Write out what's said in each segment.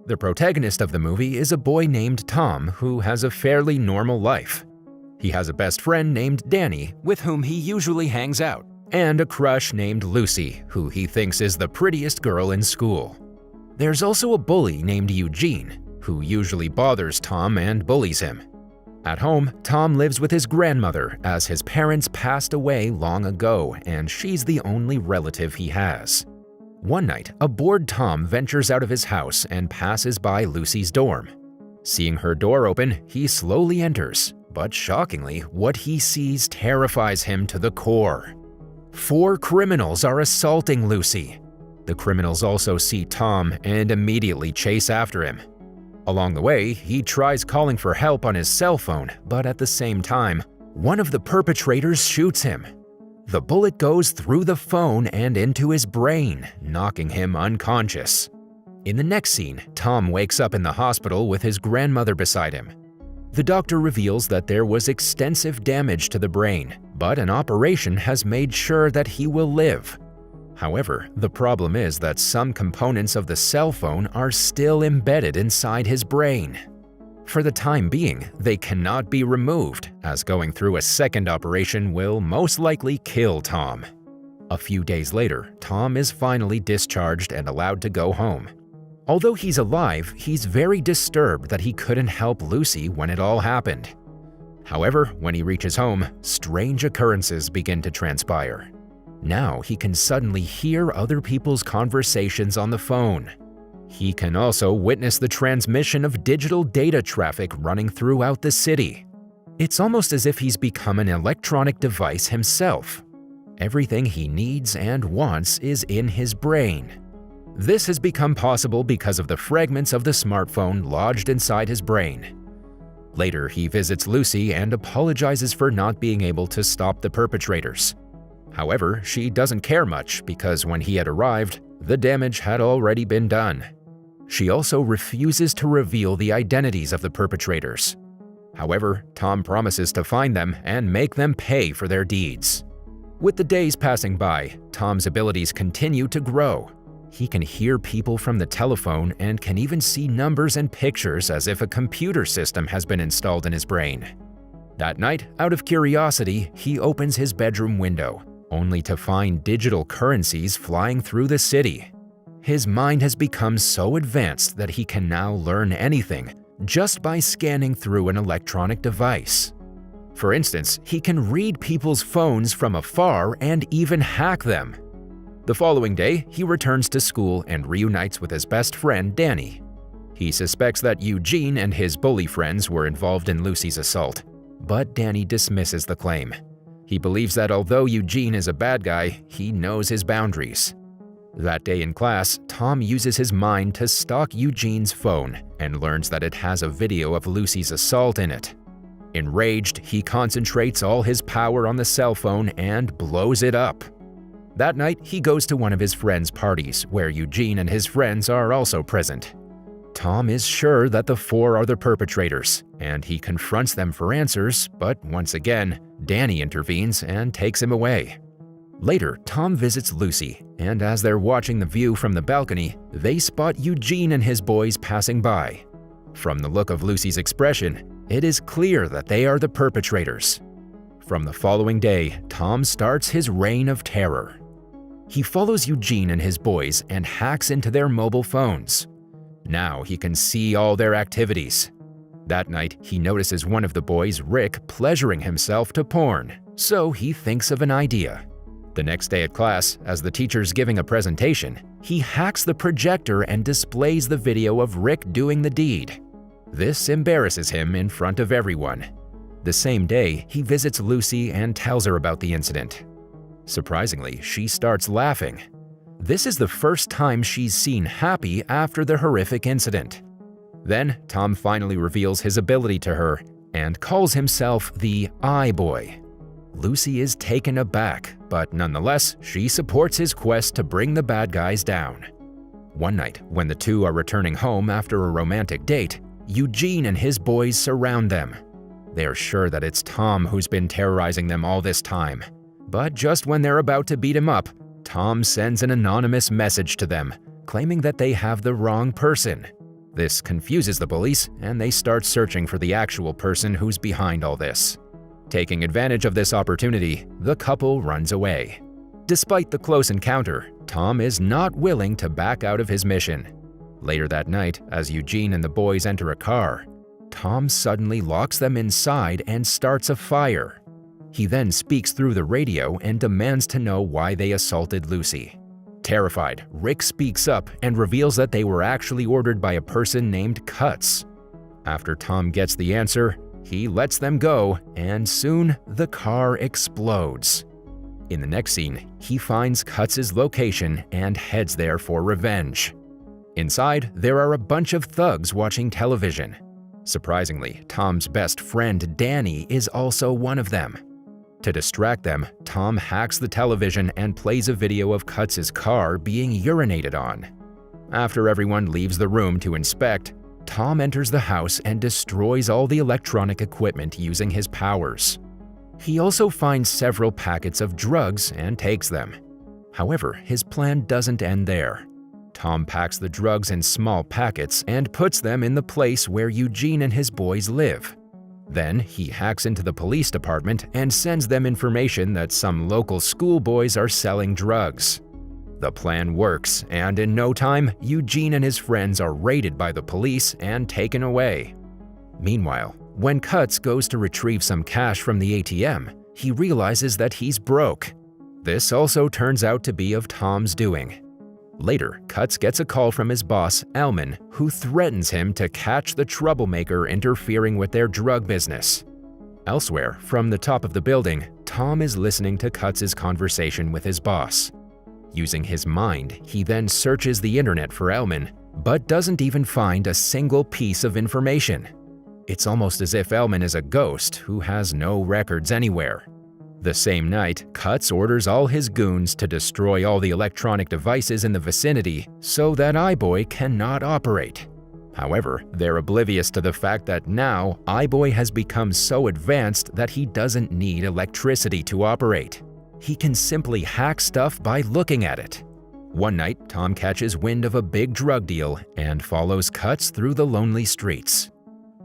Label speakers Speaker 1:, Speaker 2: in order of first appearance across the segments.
Speaker 1: The protagonist of the movie is a boy named Tom who has a fairly normal life. He has a best friend named Danny, with whom he usually hangs out, and a crush named Lucy, who he thinks is the prettiest girl in school. There's also a bully named Eugene, who usually bothers Tom and bullies him. At home, Tom lives with his grandmother as his parents passed away long ago and she's the only relative he has. One night, a bored Tom ventures out of his house and passes by Lucy's dorm. Seeing her door open, he slowly enters, but shockingly, what he sees terrifies him to the core. 4 criminals are assaulting Lucy. The criminals also see Tom and immediately chase after him. Along the way, he tries calling for help on his cell phone, but at the same time, one of the perpetrators shoots him. The bullet goes through the phone and into his brain, knocking him unconscious. In the next scene, Tom wakes up in the hospital with his grandmother beside him. The doctor reveals that there was extensive damage to the brain, but an operation has made sure that he will live. However, the problem is that some components of the cell phone are still embedded inside his brain. For the time being, they cannot be removed, as going through a second operation will most likely kill Tom. A few days later, Tom is finally discharged and allowed to go home. Although he's alive, he's very disturbed that he couldn't help Lucy when it all happened. However, when he reaches home, strange occurrences begin to transpire. Now he can suddenly hear other people's conversations on the phone. He can also witness the transmission of digital data traffic running throughout the city. It's almost as if he's become an electronic device himself. Everything he needs and wants is in his brain. This has become possible because of the fragments of the smartphone lodged inside his brain. Later, he visits Lucy and apologizes for not being able to stop the perpetrators. However, she doesn't care much because when he had arrived, the damage had already been done. She also refuses to reveal the identities of the perpetrators. However, Tom promises to find them and make them pay for their deeds. With the days passing by, Tom's abilities continue to grow. He can hear people from the telephone and can even see numbers and pictures as if a computer system has been installed in his brain. That night, out of curiosity, he opens his bedroom window, only to find digital currencies flying through the city. His mind has become so advanced that he can now learn anything just by scanning through an electronic device. For instance, he can read people's phones from afar and even hack them. The following day, he returns to school and reunites with his best friend, Danny. He suspects that Eugene and his bully friends were involved in Lucy's assault, but Danny dismisses the claim. He believes that although Eugene is a bad guy, he knows his boundaries. That day in class, Tom uses his mind to stalk Eugene's phone and learns that it has a video of Lucy's assault in it. Enraged, he concentrates all his power on the cell phone and blows it up. That night, he goes to one of his friends' parties where Eugene and his friends are also present. Tom is sure that the 4 are the perpetrators, and he confronts them for answers, but once again, Danny intervenes and takes him away. Later, Tom visits Lucy, and as they're watching the view from the balcony, they spot Eugene and his boys passing by. From the look of Lucy's expression, it is clear that they are the perpetrators. From the following day, Tom starts his reign of terror. He follows Eugene and his boys and hacks into their mobile phones. Now he can see all their activities. That night, he notices one of the boys, Rick, pleasuring himself to porn, so he thinks of an idea. The next day at class, as the teacher's giving a presentation, he hacks the projector and displays the video of Rick doing the deed. This embarrasses him in front of everyone. The same day, he visits Lucy and tells her about the incident. Surprisingly, she starts laughing. This is the first time she's seen happy after the horrific incident. Then, Tom finally reveals his ability to her and calls himself the Eye Boy. Lucy is taken aback, but nonetheless, she supports his quest to bring the bad guys down. One night, when the two are returning home after a romantic date, Eugene and his boys surround them. They are sure that it's Tom who's been terrorizing them all this time. But just when they're about to beat him up, Tom sends an anonymous message to them, claiming that they have the wrong person. This confuses the police, and they start searching for the actual person who's behind all this. Taking advantage of this opportunity, the couple runs away. Despite the close encounter, Tom is not willing to back out of his mission. Later that night, as Eugene and the boys enter a car, Tom suddenly locks them inside and starts a fire. He then speaks through the radio and demands to know why they assaulted Lucy. Terrified, Rick speaks up and reveals that they were actually ordered by a person named Cutts. After Tom gets the answer, he lets them go, and soon the car explodes. In the next scene, he finds Cutts' location and heads there for revenge. Inside, there are a bunch of thugs watching television. Surprisingly, Tom's best friend Danny is also one of them. To distract them, Tom hacks the television and plays a video of Cutts' car being urinated on. After everyone leaves the room to inspect, Tom enters the house and destroys all the electronic equipment using his powers. He also finds several packets of drugs and takes them. However, his plan doesn't end there. Tom packs the drugs in small packets and puts them in the place where Eugene and his boys live. Then he hacks into the police department and sends them information that some local schoolboys are selling drugs. The plan works, and in no time, Eugene and his friends are raided by the police and taken away. Meanwhile, when Cutts goes to retrieve some cash from the ATM, he realizes that he's broke. This also turns out to be of Tom's doing. Later, Cutts gets a call from his boss, Elman, who threatens him to catch the troublemaker interfering with their drug business. Elsewhere, from the top of the building, Tom is listening to Cutts' conversation with his boss. Using his mind, he then searches the internet for Elman, but doesn't even find a single piece of information. It's almost as if Elman is a ghost who has no records anywhere. The same night, Cutts orders all his goons to destroy all the electronic devices in the vicinity so that iBoy cannot operate. However, they're oblivious to the fact that now iBoy has become so advanced that he doesn't need electricity to operate. He can simply hack stuff by looking at it. One night, Tom catches wind of a big drug deal and follows Cutts through the lonely streets.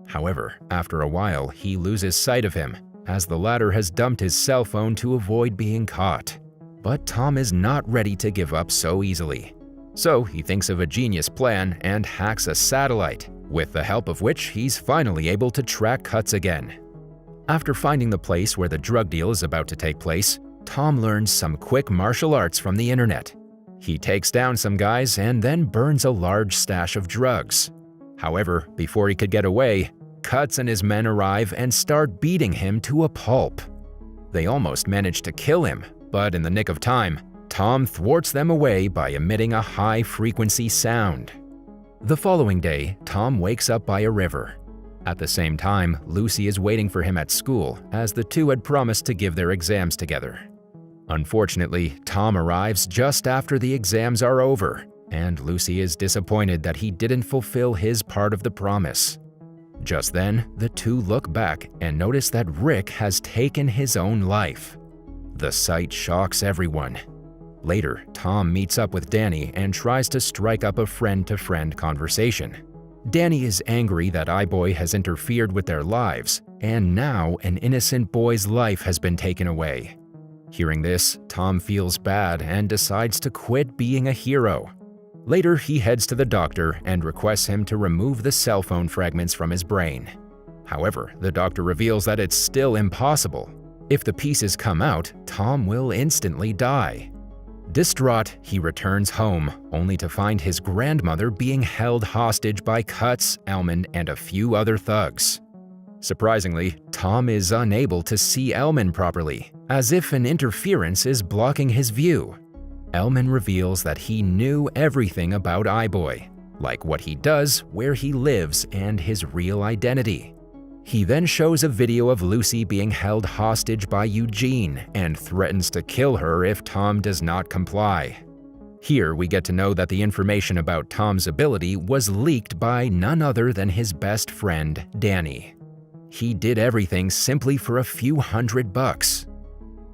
Speaker 1: However, after a while, he loses sight of him, as the latter has dumped his cell phone to avoid being caught. But Tom is not ready to give up so easily. So he thinks of a genius plan and hacks a satellite, with the help of which he's finally able to track Cutts again. After finding the place where the drug deal is about to take place, Tom learns some quick martial arts from the internet. He takes down some guys and then burns a large stash of drugs. However, before he could get away, Cutts and his men arrive and start beating him to a pulp. They almost manage to kill him, but in the nick of time, Tom thwarts them away by emitting a high-frequency sound. The following day, Tom wakes up by a river. At the same time, Lucy is waiting for him at school, as the two had promised to give their exams together. Unfortunately, Tom arrives just after the exams are over, and Lucy is disappointed that he didn't fulfill his part of the promise. Just then, the two look back and notice that Rick has taken his own life. The sight shocks everyone. Later, Tom meets up with Danny and tries to strike up a friend-to-friend conversation. Danny is angry that iBoy has interfered with their lives, and now an innocent boy's life has been taken away. Hearing this, Tom feels bad and decides to quit being a hero. Later, he heads to the doctor and requests him to remove the cell phone fragments from his brain. However, the doctor reveals that it's still impossible. If the pieces come out, Tom will instantly die. Distraught, he returns home, only to find his grandmother being held hostage by Cutts, Elman, and a few other thugs. Surprisingly, Tom is unable to see Elman properly, as if an interference is blocking his view. Elman reveals that he knew everything about iBoy, like what he does, where he lives, and his real identity. He then shows a video of Lucy being held hostage by Eugene and threatens to kill her if Tom does not comply. Here we get to know that the information about Tom's ability was leaked by none other than his best friend, Danny. He did everything simply for a few $100.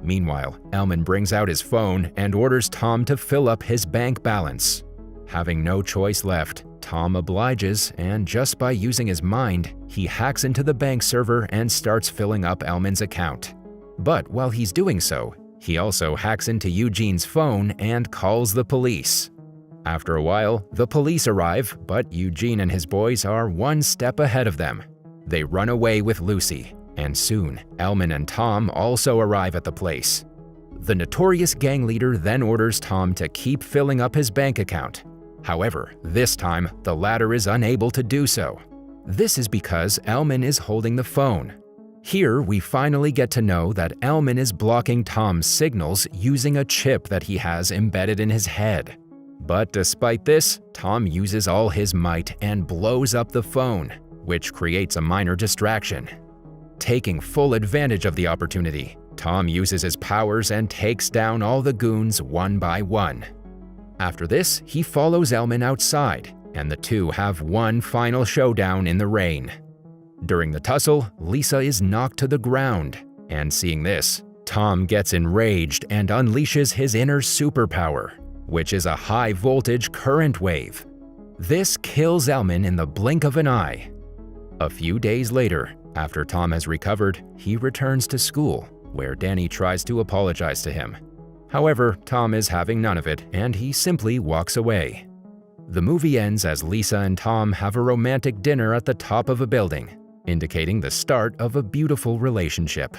Speaker 1: Meanwhile, Elman brings out his phone and orders Tom to fill up his bank balance. Having no choice left, Tom obliges, and just by using his mind, he hacks into the bank server and starts filling up Elman's account. But while he's doing so, he also hacks into Eugene's phone and calls the police. After a while, the police arrive, but Eugene and his boys are one step ahead of them. They run away with Lucy, and soon, Elman and Tom also arrive at the place. The notorious gang leader then orders Tom to keep filling up his bank account. However, this time, the latter is unable to do so. This is because Elman is holding the phone. Here, we finally get to know that Elman is blocking Tom's signals using a chip that he has embedded in his head. But despite this, Tom uses all his might and blows up the phone, which creates a minor distraction. Taking full advantage of the opportunity, Tom uses his powers and takes down all the goons one by one. After this, he follows Elman outside, and the two have one final showdown in the rain. During the tussle, Lisa is knocked to the ground, and seeing this, Tom gets enraged and unleashes his inner superpower, which is a high-voltage current wave. This kills Elman in the blink of an eye. A few days later, after Tom has recovered, he returns to school, where Danny tries to apologize to him. However, Tom is having none of it, and he simply walks away. The movie ends as Lisa and Tom have a romantic dinner at the top of a building, indicating the start of a beautiful relationship.